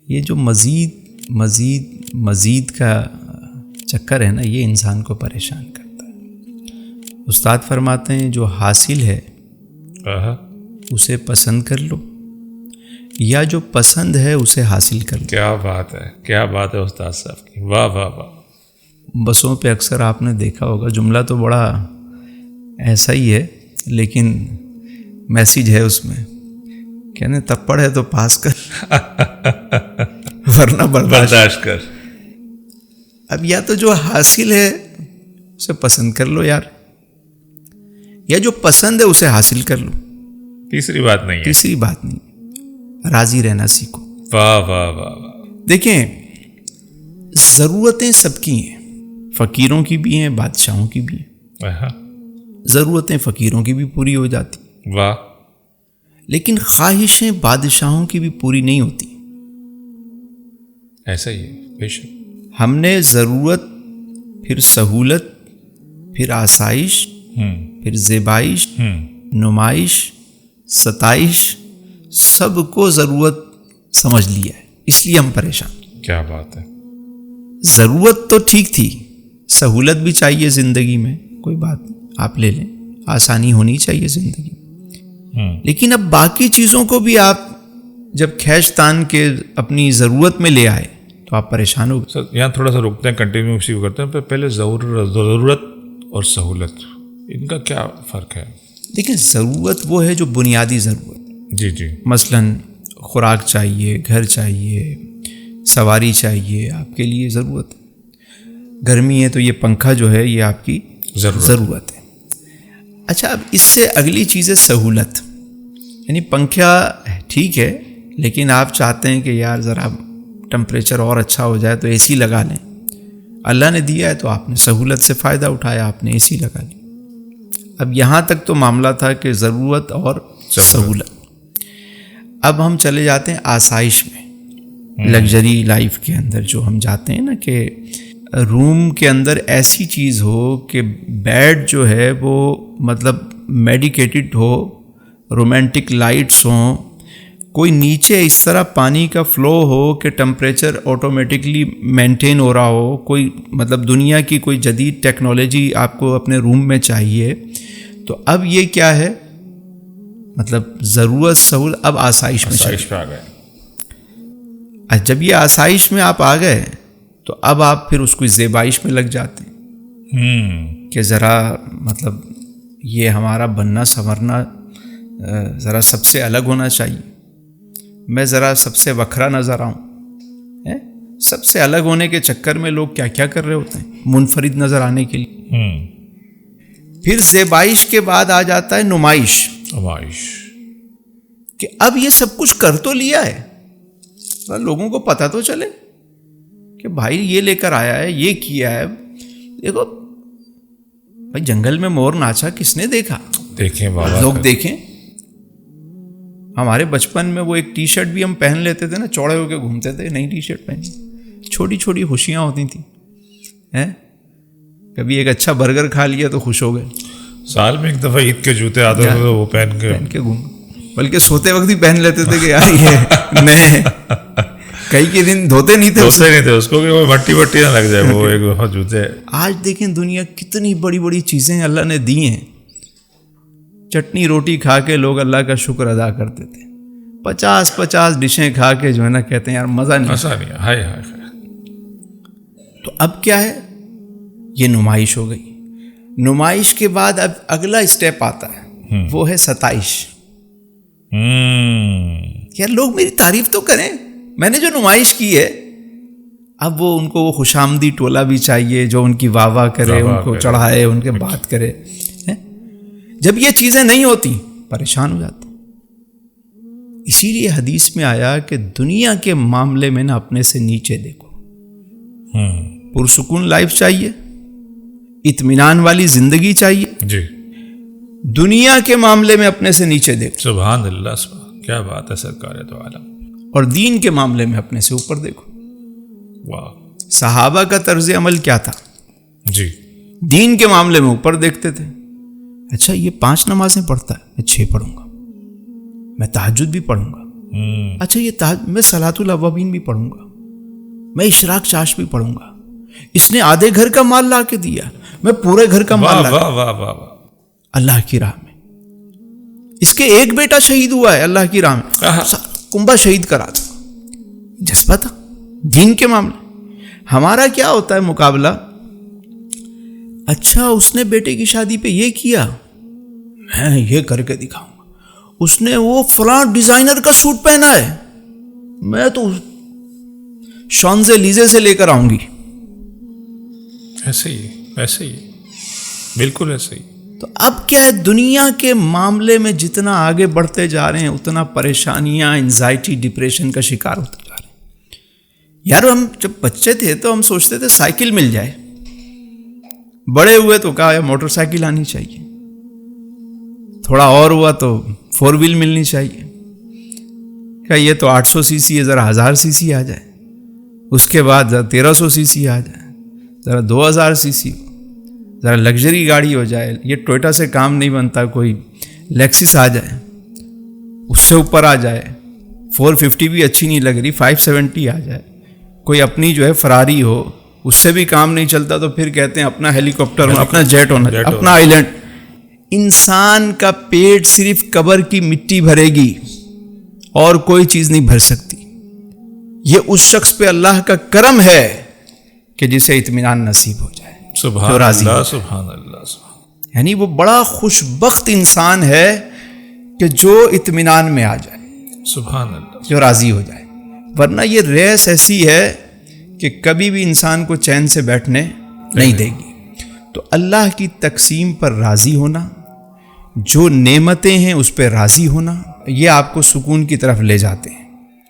یہ جو مزید کا چکر ہے نا، یہ انسان کو پریشان کرتا ہے. استاد فرماتے ہیں جو حاصل ہے اسے پسند کر لو، یا جو پسند ہے اسے حاصل کر لو. کیا بات ہے، کیا بات ہے استاد صاحب کی، واہ واہ واہ. بسوں پہ اکثر آپ نے دیکھا ہوگا، جملہ تو بڑا ایسا ہی ہے لیکن میسیج ہے اس میں، کہنے تپڑ ہے تو پاس کر ورنہ برداشت کر. اب یا تو جو حاصل ہے اسے پسند کر لو یار، یا جو پسند ہے اسے حاصل کر لو. تیسری بات نہیں ہے. تیسری بات نہیں، راضی رہنا سیکھو. واہ واہ واہ. دیکھیں، ضرورتیں سب کی ہیں، فقیروں کی بھی ہیں، بادشاہوں کی بھی ہیں. ضرورتیں فقیروں کی بھی پوری ہو جاتی، واہ. لیکن خواہشیں بادشاہوں کی بھی پوری نہیں ہوتی. ایسا ہی ہے بے شک. ہم نے ضرورت، پھر سہولت، پھر آسائش، پھر زیبائش، نمائش، ستائش، سب کو ضرورت سمجھ لیا ہے، اس لیے ہم پریشان. کیا بات ہے. ضرورت تو ٹھیک تھی، سہولت بھی چاہیے زندگی میں، کوئی بات نہیں، آپ لے لیں، آسانی ہونی چاہیے زندگی میں. لیکن اب باقی چیزوں کو بھی آپ جب کھینچ تان کے اپنی ضرورت میں لے آئے تو آپ پریشان ہو گئے. سر یہاں تھوڑا سا رکتے ہیں، کنٹینیو شروع کرتے ہیں. پہلے ضرورت اور سہولت، ان کا کیا فرق ہے؟ دیکھیں، ضرورت وہ ہے جو بنیادی ضرورت. جی جی. مثلاً خوراک چاہیے، گھر چاہیے، سواری چاہیے، آپ کے لیے ضرورت ہے. گرمی ہے تو یہ پنکھا جو ہے یہ آپ کی ضرورت ہے. اچھا، اب اس سے اگلی چیز ہے سہولت. یعنی پنکھا ٹھیک ہے، لیکن آپ چاہتے ہیں کہ یار ذرا ٹمپریچر اور اچھا ہو جائے تو اے سی لگا لیں. اللہ نے دیا ہے تو آپ نے سہولت سے فائدہ اٹھایا، آپ نے اے سی لگا لی. اب یہاں تک تو معاملہ تھا کہ ضرورت اور سہولت. اب ہم چلے جاتے ہیں آسائش میں، لگژری لائف کے اندر جو ہم جاتے ہیں نا، کہ روم کے اندر ایسی چیز ہو کہ بیڈ جو ہے وہ مطلب میڈیکیٹڈ ہو، رومانٹک لائٹس ہوں، کوئی نیچے اس طرح پانی کا فلو ہو کہ ٹمپریچر آٹومیٹکلی مینٹین ہو رہا ہو. کوئی مطلب دنیا کی کوئی جدید ٹیکنالوجی آپ کو اپنے روم میں چاہیے. تو اب یہ کیا ہے، مطلب ضرورت سہولت، اب آسائش میں پہ آ گئے. جب یہ آسائش میں آپ آ گئے تو اب آپ پھر اس کو زیبائش میں لگ جاتے ہیں کہ ذرا مطلب یہ ہمارا بننا سنورنا ذرا سب سے الگ ہونا چاہیے، میں ذرا سب سے وکھرا نظر آؤں. سب سے الگ ہونے کے چکر میں لوگ کیا کیا کر رہے ہوتے ہیں منفرد نظر آنے کے لیے. پھر زیبائش کے بعد آ جاتا ہے نمائش، کہ اب یہ سب کچھ کر تو لیا ہے، لوگوں کو پتہ تو چلے کہ بھائی یہ لے کر آیا ہے، یہ کیا ہے. دیکھو بھائی، جنگل میں مور ناچا کس نے دیکھا؟ دیکھیں بابا، لوگ دیکھیں. ہمارے بچپن میں وہ ایک ٹی شرٹ بھی ہم پہن لیتے تھے نا، چوڑے ہو کے گھومتے تھے، نئی ٹی شرٹ پہنی، چھوٹی چھوٹی خوشیاں ہوتی تھیں. کبھی ایک اچھا برگر کھا لیا تو خوش ہو گئے. سال میں ایک دفعہ عید کے جوتے آتے تھے وہ پہن کے گھوم، بلکہ سوتے وقت بھی پہن لیتے تھے کہ یار یہ نئے، کئی کے دن دھوتے نہیں تھے اس کو کہ مٹی نہ لگ جائے وہ ایک دفعہ جوتے. آج دیکھیں دنیا کتنی بڑی بڑی چیزیں اللہ نے دی ہیں. چٹنی روٹی کھا کے لوگ اللہ کا شکر ادا کرتے تھے، 50 ڈشیں کھا کے جو ہے نا کہتے ہیں یار مزہ نہیں. ہائے. تو اب کیا ہے، یہ نمائش ہو گئی. نمائش کے بعد اب اگلا اسٹیپ آتا ہے، وہ ہے ستائش. یار لوگ میری تعریف تو کریں، میں نے جو نمائش کی ہے. اب وہ ان کو وہ خوش آمدی ٹولہ بھی چاہیے جو ان کی واہ واہ کرے، ان کو چڑھائے، ان کے بات کرے. جب یہ چیزیں نہیں ہوتی پریشان ہو جاتے. اسی لیے حدیث میں آیا کہ دنیا کے معاملے میں نا اپنے سے نیچے دیکھو. پرسکون لائف چاہیے، اطمینان والی زندگی چاہیے جی. دنیا کے معاملے میں اپنے سے نیچے دیکھو. سبحان اللہ، کیا بات ہے سرکار تو عالم. اور دین کے معاملے میں اپنے سے اوپر دیکھو. واہ. صحابہ کا طرز عمل کیا تھا؟ جی. دین کے معاملے میں اوپر دیکھتے تھے. اچھا یہ 5 نمازیں پڑھتا ہے، میں 6 پڑھوں گا، میں تہجد بھی پڑھوں گا، اچھا یہ میں صلاۃ الاوابین بھی پڑھوں گا، میں اشراق چاش بھی پڑھوں گا، اس نے آدھے گھر کا مال لا کے دیا، میں پورے گھر کا مال لا کے اللہ کی راہ میں. اس کے ایک بیٹا شہید ہوا ہے اللہ کی راہ میں، کنبہ شہید کرا دو. جذبہ تھا دین کے معاملے. ہمارا کیا ہوتا ہے مقابلہ، اچھا اس نے بیٹے کی شادی پہ یہ کیا، میں یہ کر کے دکھاؤں گا. اس نے وہ فلاں ڈیزائنر کا سوٹ پہنا ہے، میں تو شانزے لیزے سے لے کر آؤں گی. ایسے ہی بالکل ایسے ہی. تو اب کیا ہے، دنیا کے معاملے میں جتنا آگے بڑھتے جا رہے ہیں اتنا پریشانیاں، انزائٹی، ڈپریشن کا شکار ہوتے جا رہے ہیں. یار ہم جب بچے تھے تو ہم سوچتے تھے سائیکل مل جائے، بڑے ہوئے تو کہا موٹر سائیکل آنی چاہیے، تھوڑا اور ہوا تو 4 ویل ملنی چاہیے. کہ یہ تو 800 سی سی ہے، ذرا 1000 سی سی آ جائے، اس کے بعد ذرا 1300 سی سی آ جائے، ذرا 2000 سی سی، ذرا لگژری گاڑی ہو جائے. یہ ٹوئٹا سے کام نہیں بنتا، کوئی لیکسس آ جائے، اس سے اوپر آ جائے. 450 بھی اچھی نہیں لگ رہی، 570 آ جائے. کوئی اپنی جو ہے فراری ہو، اس سے بھی کام نہیں چلتا تو پھر کہتے ہیں اپنا ہیلی کاپٹر ہونا، اپنا جیٹ ہونا، اپنا آئی لینڈ. انسان کا پیٹ صرف قبر کی مٹی بھرے گی اور کوئی چیز نہیں بھر سکتی. یہ اس شخص پہ اللہ کا کرم ہے کہ جسے اطمینان نصیب ہو جائے. سبحان اللہ سبحان اللہ. یعنی وہ بڑا خوش بخت انسان ہے کہ جو اطمینان میں آ جائے، سبحان اللہ، جو راضی ہو جائے. ورنہ یہ ریس ایسی ہے کہ کبھی بھی انسان کو چین سے بیٹھنے نہیں دے گی. تو اللہ کی تقسیم پر راضی ہونا، جو نعمتیں ہیں اس پہ راضی ہونا، یہ آپ کو سکون کی طرف لے جاتے ہیں.